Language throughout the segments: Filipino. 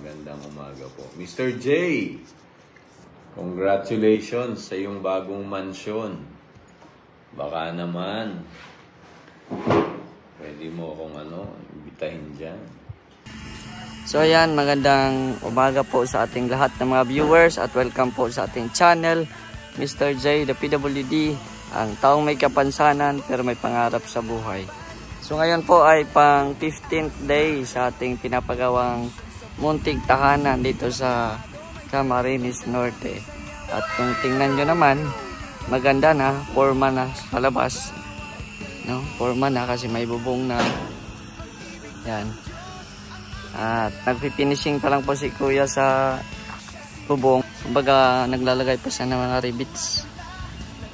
magandang umaga po. Mr. J, congratulations sa iyong bagong mansyon. Baka naman, pwede mo akong ibitahin dyan. So ayan, magandang umaga po sa ating lahat ng mga viewers at welcome po sa ating channel, Mr. J, the PWD, ang taong may kapansanan pero may pangarap sa buhay. So ngayon po ay pang 15th day sa ating pinapagawang munting tahanan dito sa Camarines Norte. At kung tingnan nyo naman, maganda na, forma na palabas. No? Forma na kasi may bubong na. Yan. At nagpifinishing pa lang po si Kuya sa bubong. Kumbaga naglalagay pa siya ng mga rivets.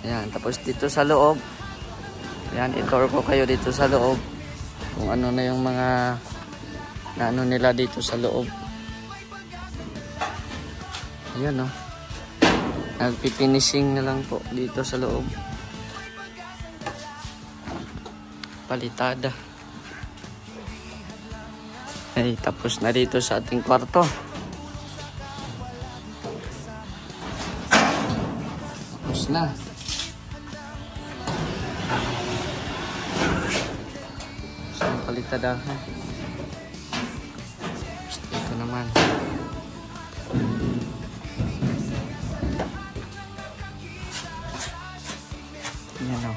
Ayan, tapos dito sa loob. Ayan, i-tour ko kayo dito sa loob. Kung ano na yung mga ano nila dito sa loob. Ayan, no. Nagpifinishing na lang po dito sa loob. Palitada. Ay, tapos na dito sa ating kwarto. Tapos na. Tapos na palitadahan. Tapos dito naman. Yan o.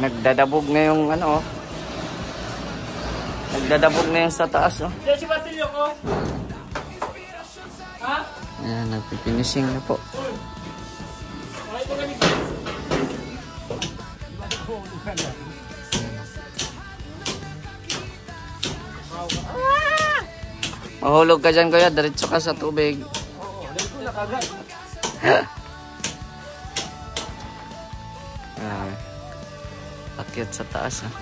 Nagdadabog na yung nagdadabog na yung sa taas, oh. Si Batilio ko. Ha? Ayan, nagpifinishing na po. Mahulog ka dyan, Kuya. Diretso ka sa tubig. Akyat sa taas, ah.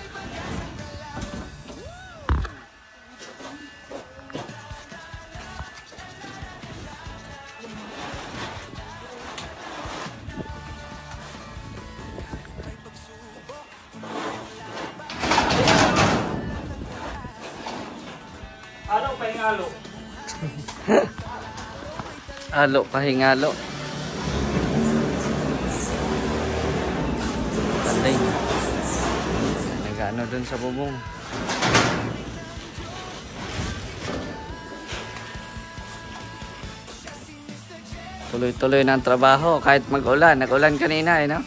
Halo, pahingalo. Halo, pahingalo. Panday. Nag-ano dun sa bubong. Tuloy-tuloy ng trabaho kahit mag-ulan. Nag-ulan kanina, no?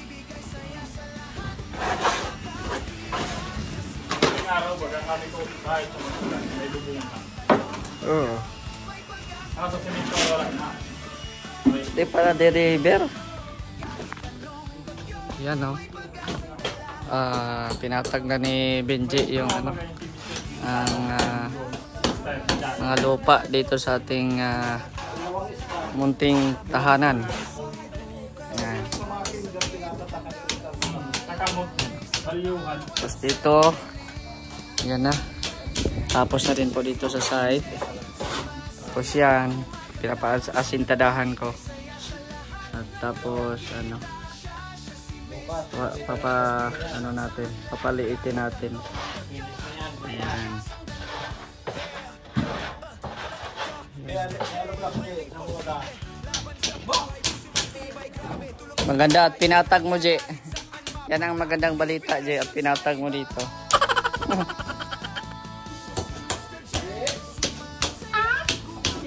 Araw ba kami ko kahit sa mga may lubungan na. Oo. Sa semento wala na. Hindi para deliver. Yan, no? Pinatag na ni Benji yung ang mga lupa dito sa ating munting tahanan. Yan. Tapos dito, yan na. Tapos na rin po dito sa side. Tapos yan, pinapasintadahan ko. At tapos papaliitin natin. Ayan. Maganda at pinatag mo, J. Yan ang magandang balita, J, at pinatag mo dito.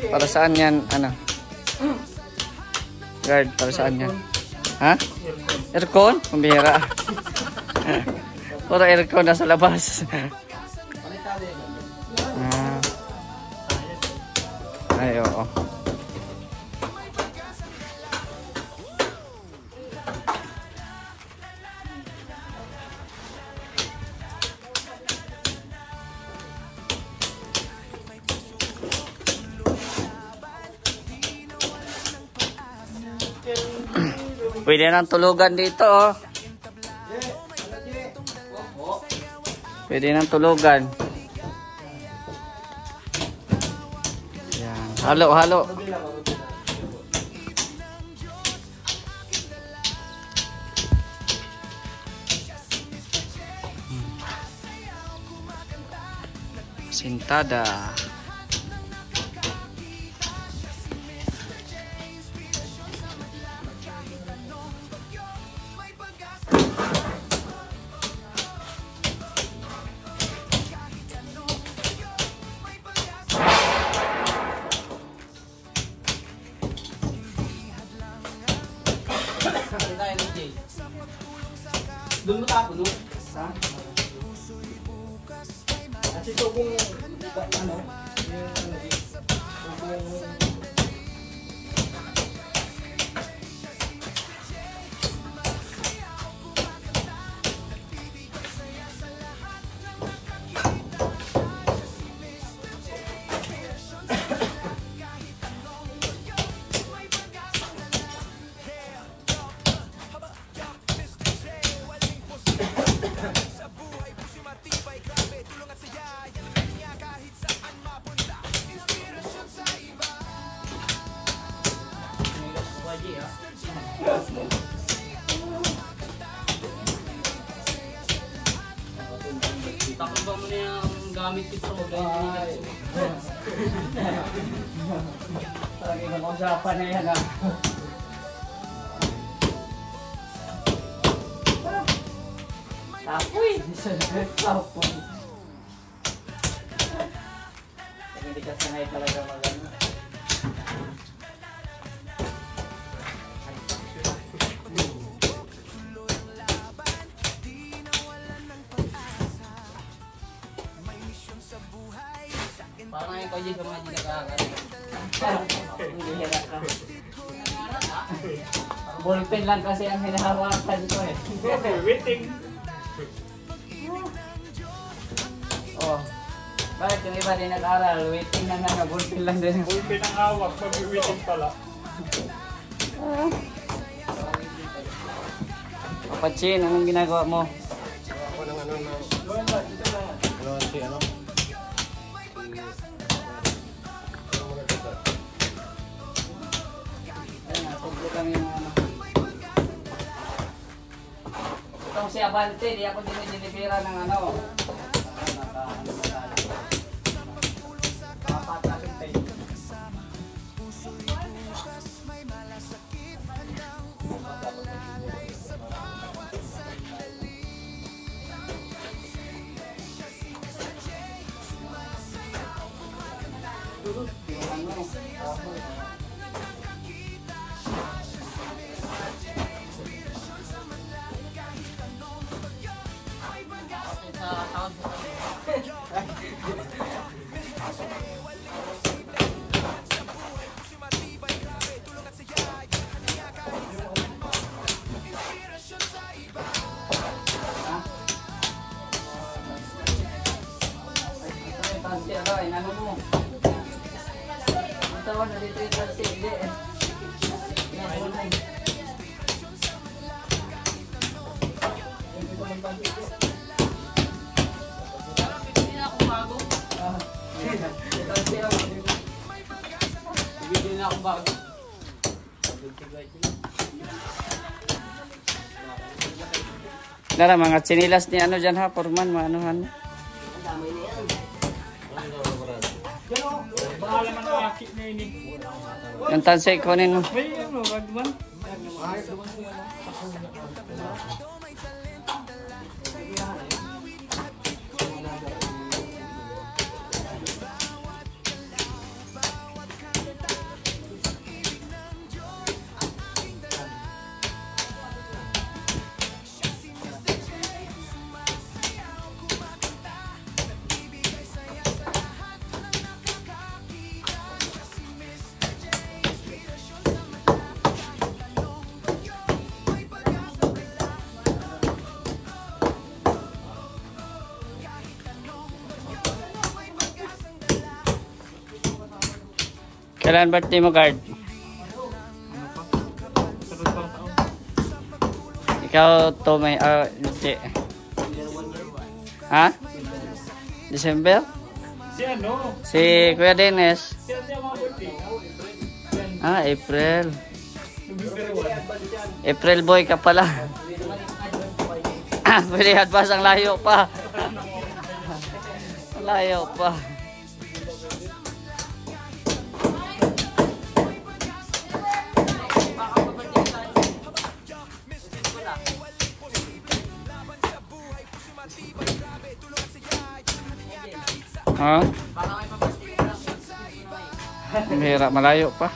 Para saan yan, guard, para saan yan? Ha? Aircon? Kumbira. Puro aircon na sa labas. Ay, oo. Pwede nang tulugan dito, oh. Pwede nang tulugan. Yan. Halo, halo. Sintada. Doon mo tapo, no? Ha? Kasi ito kung, ano, Takot ba mo na yung gamit ito? ay. Talagang mag-usapan na yan, ha? Tapoy! Tapoy! Hindi ka sanay talaga mag-ano. Parang yung kayo sa mga hindi nakakaroon. Hindi hirap ka. Ballpen lang kasi ang hinahawakan ko eh. Waiting. Oh. Bakit yung iba din nag-aral? Waiting na nga, ballpen lang din. Ballpen ang hawak, mag-waiting pala. Kapatsin, anong ginagawa mo? Ako ng ano na... Ano si ano? Ayun nga, sublo kami yung ano. Itong si Abante, di ako dinidilipira ng ano. Apat na pintay. Tansi, ano, inano mo? Ang tawag na dito yung tansi, hindi eh. Inano mo. Hindi na ako bago. Tansi, oh. Hindi na ako bago. Nara, mga tsinilas ni ano dyan ha, Forman, maanuhan. Pangalan man ang akit na ini. Yung tansay, kunin mo. May ano, ragman? Kailan birthday mo, Guard? Ikaw, Tomay, hindi. Ha? December? Si ano? Si Kuya Dennis? Si ano yung mga birthday? April. November 1. April boy ka pala. Pwede advance ang layo pa. Layo pa. Ha? Baka may pa-birthday ka lang. Mahirap, malayo pa.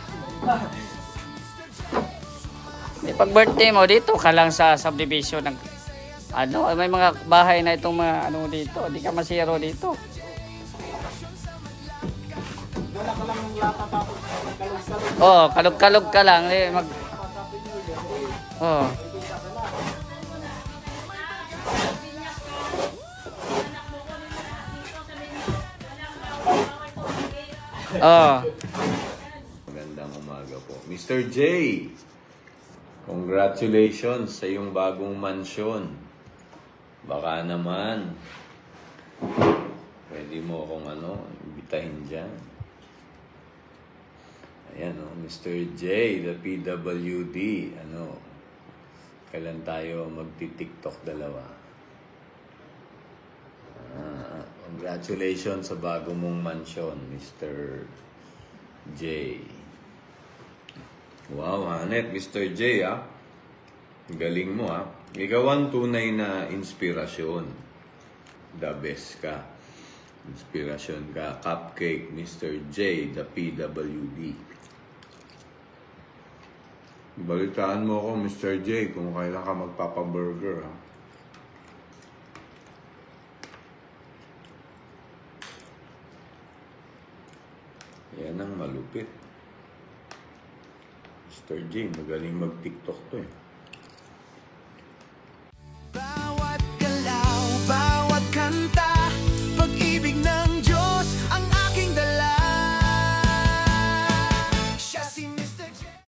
Pag birthday mo, dito ka lang sa subdivision ng ano, may mga bahay na itong mga ano dito, di ka masiro dito. Wala ka lang ng lata tapos kalog-kalog. Oh, kalog-kalog ka lang eh mag Oh. Oh. Magandang umaga po. Mr. J, congratulations sa iyong bagong mansyon. Baka naman, pwede mo akong imbitahin dyan. Ayan Mr. J, the PWD, kailan tayo magti-TikTok dalawa? Congratulations sa bago mong mansyon, Mr. J. Wow, Hanet, Mr. J, galing mo, Ikaw ang tunay na inspirasyon. The best ka. Inspirasyon ka. Cupcake, Mr. J, the PWD. Balitaan mo ako, Mr. J, kung kailan ka magpapaburger, Yan ang malupit. Mr. J, magaling mag-TikTok to